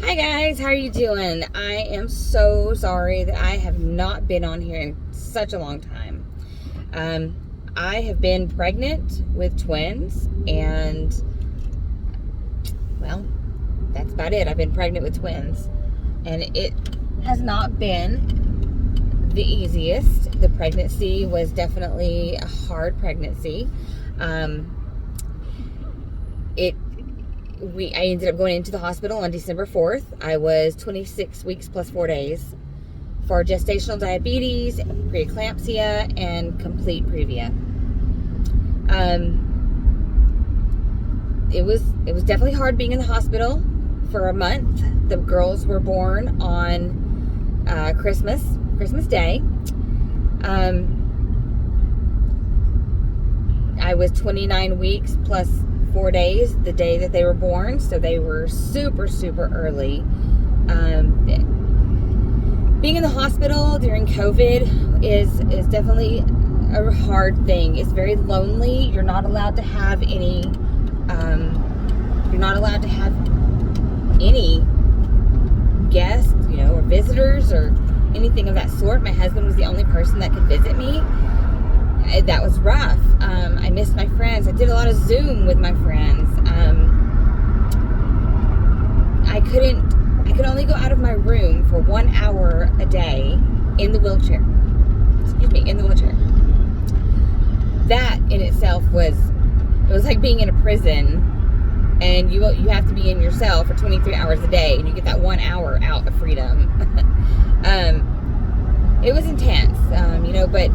Hi guys, how are you doing? I am so sorry that I have not been on here in such a long time. Um, I have been pregnant with twins, and well, that's about it. I've been pregnant with twins, and it has not been the easiest. The pregnancy was definitely a hard pregnancy. Um, it I ended up going into the hospital on December 4th. I was 26 weeks plus 4 days for gestational diabetes, preeclampsia, and complete previa. It was definitely hard being in the hospital for a month. The girls were born on Christmas Day. I was 29 weeks plus 4 days the day that they were born, so they were super early. Being in the hospital during COVID is definitely a hard thing. It's very lonely. You're not allowed to have any guests, or visitors or anything of that sort. My husband was the only person that could visit me. That was rough. I missed my friends. I did a lot of Zoom with my friends. I could only go out of my room for 1 hour a day in the wheelchair. That in itself it was like being in a prison, and you have to be in your cell for 23 hours a day, and you get that 1 hour out of freedom. It was intense, but,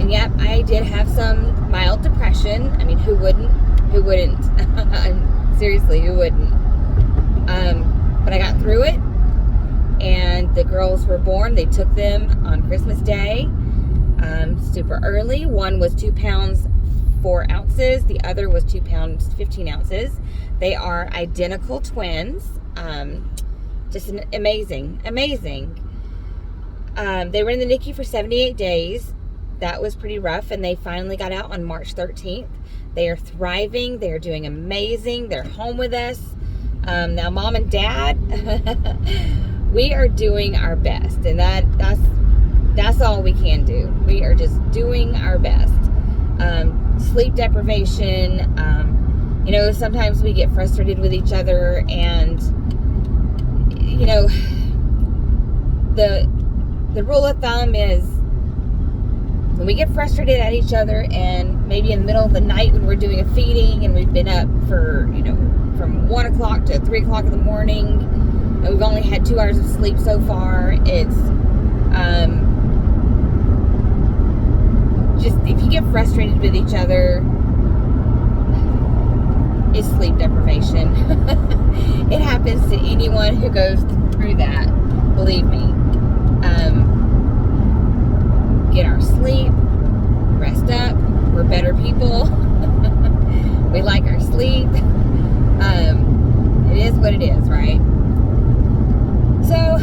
and yeah, I did have some mild depression. I mean, who wouldn't? Seriously, who wouldn't? But I got through it, and the girls were born. They took them on Christmas Day, super early. One was 2 pounds 4 ounces. The other was 2 pounds 15 ounces. They are identical twins. Just amazing. They were in the NICU for 78 days. That was pretty rough, and they finally got out on March 13th. They are thriving. They are doing amazing. They're home with us. Now, Mom and Dad, we are doing our best, and that's all we can do. We are just doing our best. Sleep deprivation, sometimes we get frustrated with each other, and, the rule of thumb is when we get frustrated at each other, and maybe in the middle of the night when we're doing a feeding and we've been up for, from 1 o'clock to 3 o'clock in the morning, and we've only had 2 hours of sleep so far, it's, just if you get frustrated with each other, it's sleep deprivation. It happens to anyone who goes through that, believe me. Get our sleep, rest up. We're better people. We like our sleep. It is what it is, right? So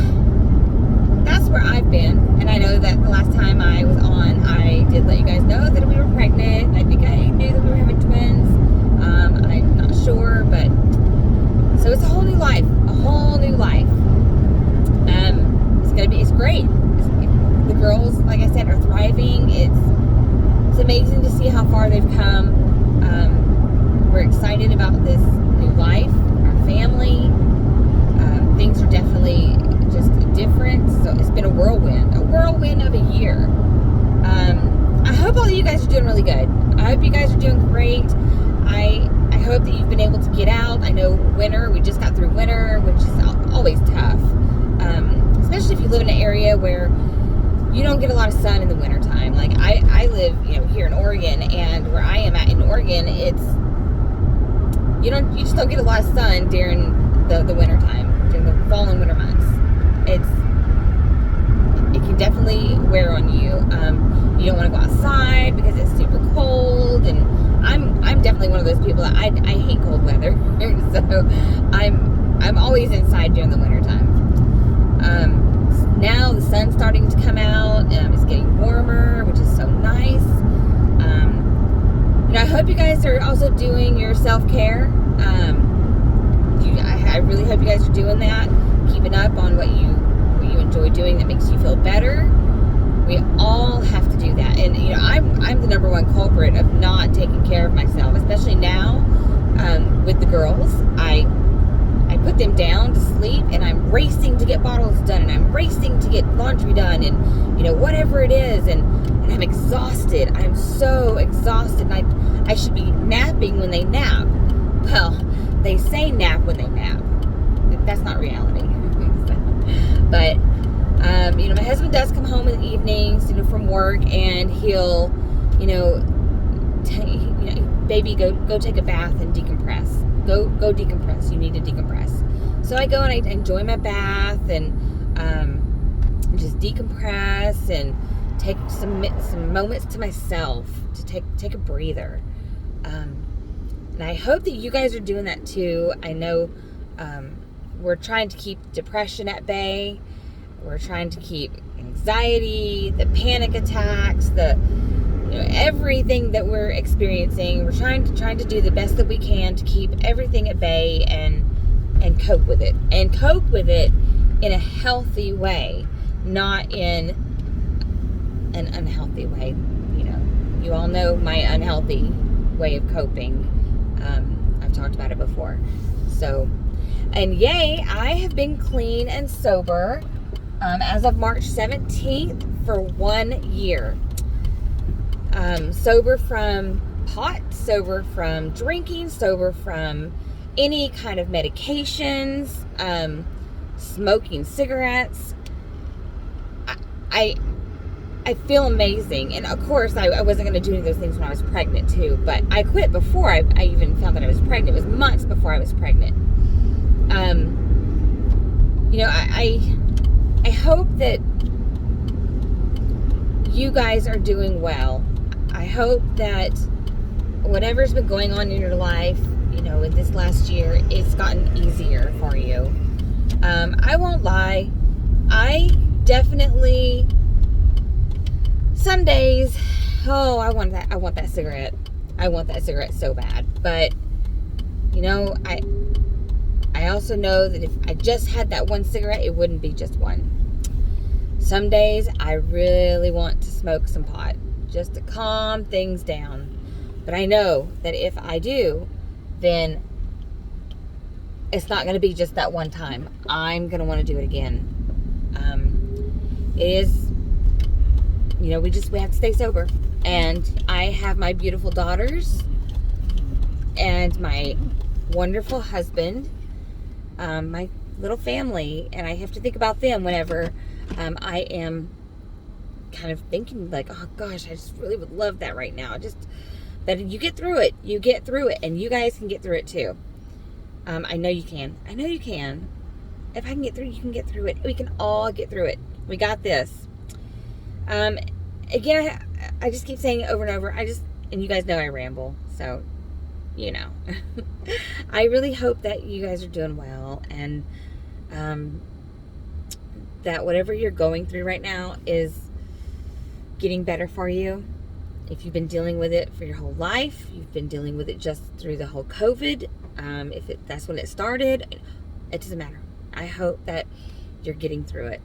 that's where I've been, and I know that the last time I was on, I did let you guys know that we were pregnant. I think I knew that we were having twins. I'm not sure, but so it's a whole new life. It's great. The girls, like I said, are thriving. It's amazing to see how far they've come. We're excited about this new life, our family. Things are definitely just different. So it's been a whirlwind of a year. I hope all of you guys are doing really good. I hope you guys are doing great. I hope that you've been able to get out. I know we just got through winter, which is always tough. Especially if you live in an area where you don't get a lot of sun in the wintertime. Like I live, here in Oregon, and where I am at in Oregon, it's, you just don't get a lot of sun during the wintertime, during the fall and winter months. It can definitely wear on you. You don't want to go outside because it's super cold, and I'm definitely one of those people that I hate cold weather. So I'm always inside during the wintertime. Now the sun's starting to come out, and it's getting warmer, which is so nice. I hope you guys are also doing your self-care. I really hope you guys are doing that. keeping up on what you enjoy doing that makes you feel better. We all have to do that. And I'm the number one culprit of not taking care of myself, especially now with the girls. I put them down to sleep, and I'm racing to get bottles done, and I'm racing to get laundry done, and whatever it is, and I'm exhausted. I'm so exhausted, and I should be napping when they nap. Well, they say nap when they nap. That's not reality. But my husband does come home in the evenings, from work, and he'll, baby, go take a bath and decompress. Go decompress. You need to decompress. So I go and I enjoy my bath and just decompress and take some moments to myself to take a breather. And I hope that you guys are doing that too. I know we're trying to keep depression at bay. We're trying to keep anxiety, the panic attacks, everything that we're experiencing. We're trying to do the best that we can to keep everything at bay and cope with it. And cope with it in a healthy way, not in an unhealthy way. You all know my unhealthy way of coping. I've talked about it before. So, and yay, I have been clean and sober as of March 17th for 1 year. Sober from pot, sober from drinking, sober from any kind of medications, smoking cigarettes. I feel amazing. And of course, I wasn't going to do any of those things when I was pregnant too, but I quit before I even found that I was pregnant. It was months before I was pregnant. I hope that you guys are doing well. I hope that whatever's been going on in your life, in this last year, it's gotten easier for you. I won't lie. I definitely, some days, I want that cigarette. I want that cigarette so bad. But, I also know that if I just had that one cigarette, it wouldn't be just one. Some days I really want to smoke some pot just to calm things down. But I know that if I do, then it's not going to be just that one time. I'm going to want to do it again. It is, we have to stay sober. And I have my beautiful daughters and my wonderful husband, my little family, and I have to think about them whenever I am kind of thinking like, oh gosh, I just really would love that right now. But you get through it. You get through it, and you guys can get through it too. I know you can. I know you can. If I can get through it, you can get through it. We can all get through it. We got this. Again, I just keep saying it over and over. And you guys know I ramble, so I really hope that you guys are doing well, and that whatever you're going through right now is getting better for you. If you've been dealing with it for your whole life, you've been dealing with it just through the whole COVID, that's when it started, it doesn't matter. I hope that you're getting through it.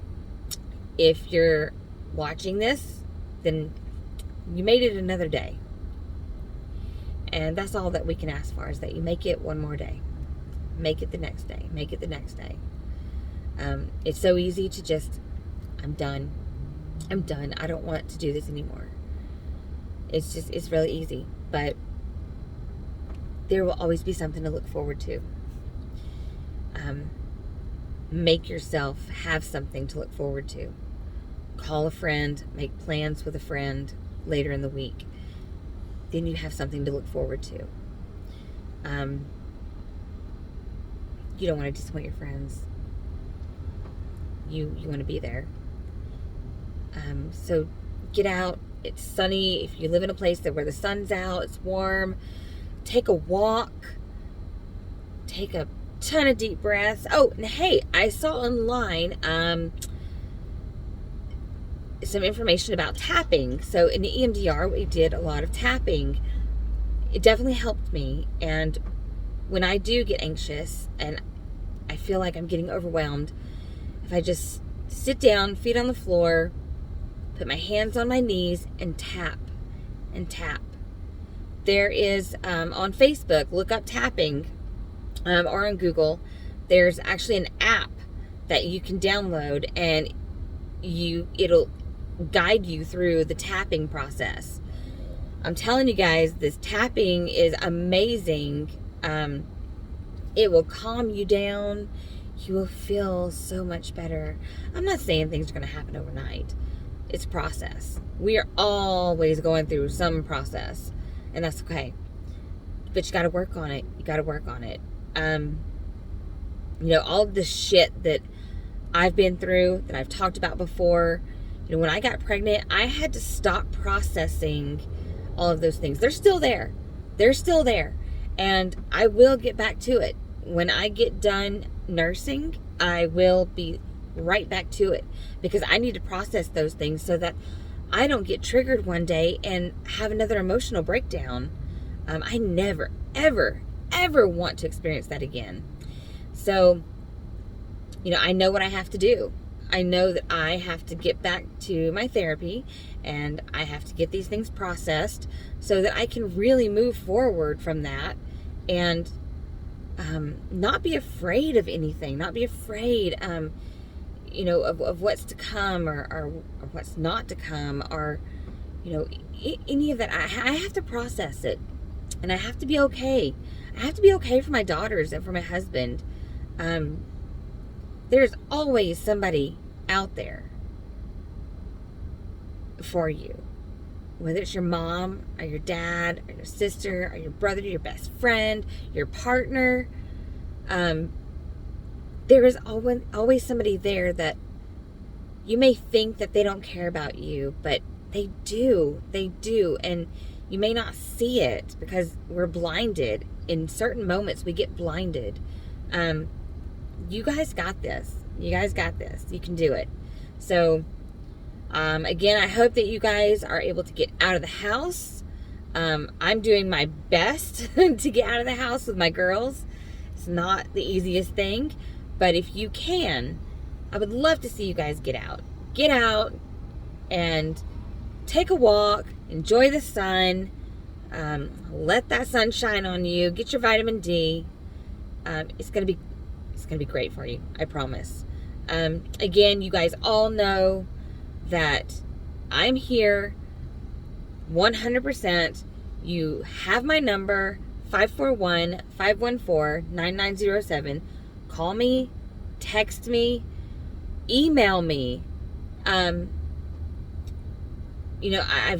If you're watching this, then you made it another day. And that's all that we can ask for, is that you make it one more day. Make it the next day. Make it the next day. It's so easy to just, I'm done. I don't want to do this anymore. It's really easy. But there will always be something to look forward to. Make yourself have something to look forward to. Call a friend, make plans with a friend later in the week. Then you have something to look forward to. You don't want to disappoint your friends. You want to be there. So get out. It's sunny. If you live in a place where the sun's out, it's warm, take a walk. Take a ton of deep breaths. Oh, and hey, I saw online some information about tapping. So in the EMDR, we did a lot of tapping. It definitely helped me. And when I do get anxious and I feel like I'm getting overwhelmed, if I just sit down, feet on the floor, put my hands on my knees and tap and tap. There is, on Facebook, look up tapping, or on Google, there's actually an app that you can download, and it'll guide you through the tapping process. I'm telling you guys, this tapping is amazing. It will calm you down. You will feel so much better. I'm not saying things are going to happen overnight. It's a process. We are always going through some process, and that's okay. But you got to work on it. You got to work on it. All of the shit that I've been through, that I've talked about before, when I got pregnant, I had to stop processing all of those things. They're still there. They're still there. And I will get back to it. When I get done nursing, I will be right back to it, because I need to process those things so that I don't get triggered one day and have another emotional breakdown. I never, ever, ever want to experience that again. So, I know what I have to do. I know that I have to get back to my therapy, and I have to get these things processed so that I can really move forward from that, and not be afraid of anything, not be afraid, of what's to come, or what's not to come, or, any of that. I have to process it, and I have to be okay. I have to be okay for my daughters and for my husband. There's always somebody out there for you, whether it's your mom or your dad or your sister or your brother, your best friend, your partner. There is always somebody there that you may think that they don't care about you, but they do, and you may not see it because we're blinded. In certain moments, we get blinded. You guys got this. You guys got this. You can do it. So, again, I hope that you guys are able to get out of the house. I'm doing my best to get out of the house with my girls. It's not the easiest thing, but if you can, I would love to see you guys get out. Get out and take a walk. Enjoy the sun. Let that sun shine on you. Get your vitamin D. It's gonna be great for you. I promise. Again, you guys all know that I'm here 100%. You have my number, 541-514-9907. Call me, text me, email me. I've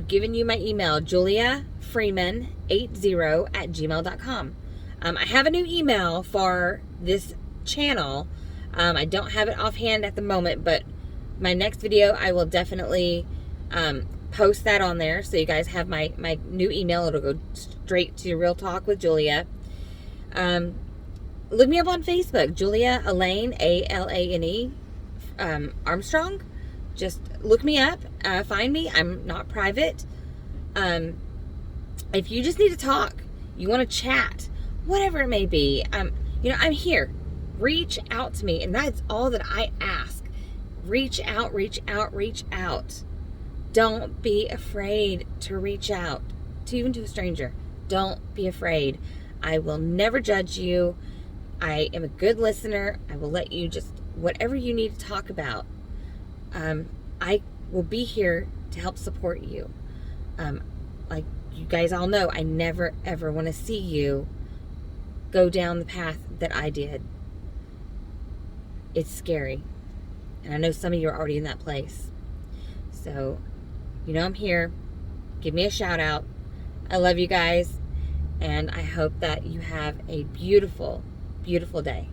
given you my email, juliafreeman80@gmail.com. I have a new email for this channel. I don't have it offhand at the moment, but my next video, I will definitely post that on there, so you guys have my new email. It'll go straight to Real Talk with Julia. Look me up on Facebook, Julia Alane, Alane, Armstrong. Just look me up, find me. I'm not private. If you just need to talk, you want to chat, whatever it may be, I'm here. Reach out to me, and that's all that I ask. Reach out, reach out, reach out. Don't be afraid to reach out, even to a stranger. Don't be afraid. I will never judge you. I am a good listener. I will let you just, whatever you need to talk about, I will be here to help support you. Like you guys all know, I never ever want to see you go down the path that I did. It's scary. And I know some of you are already in that place. So, I'm here. Give me a shout out. I love you guys. And I hope that you have a beautiful, beautiful day.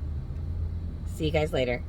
See you guys later.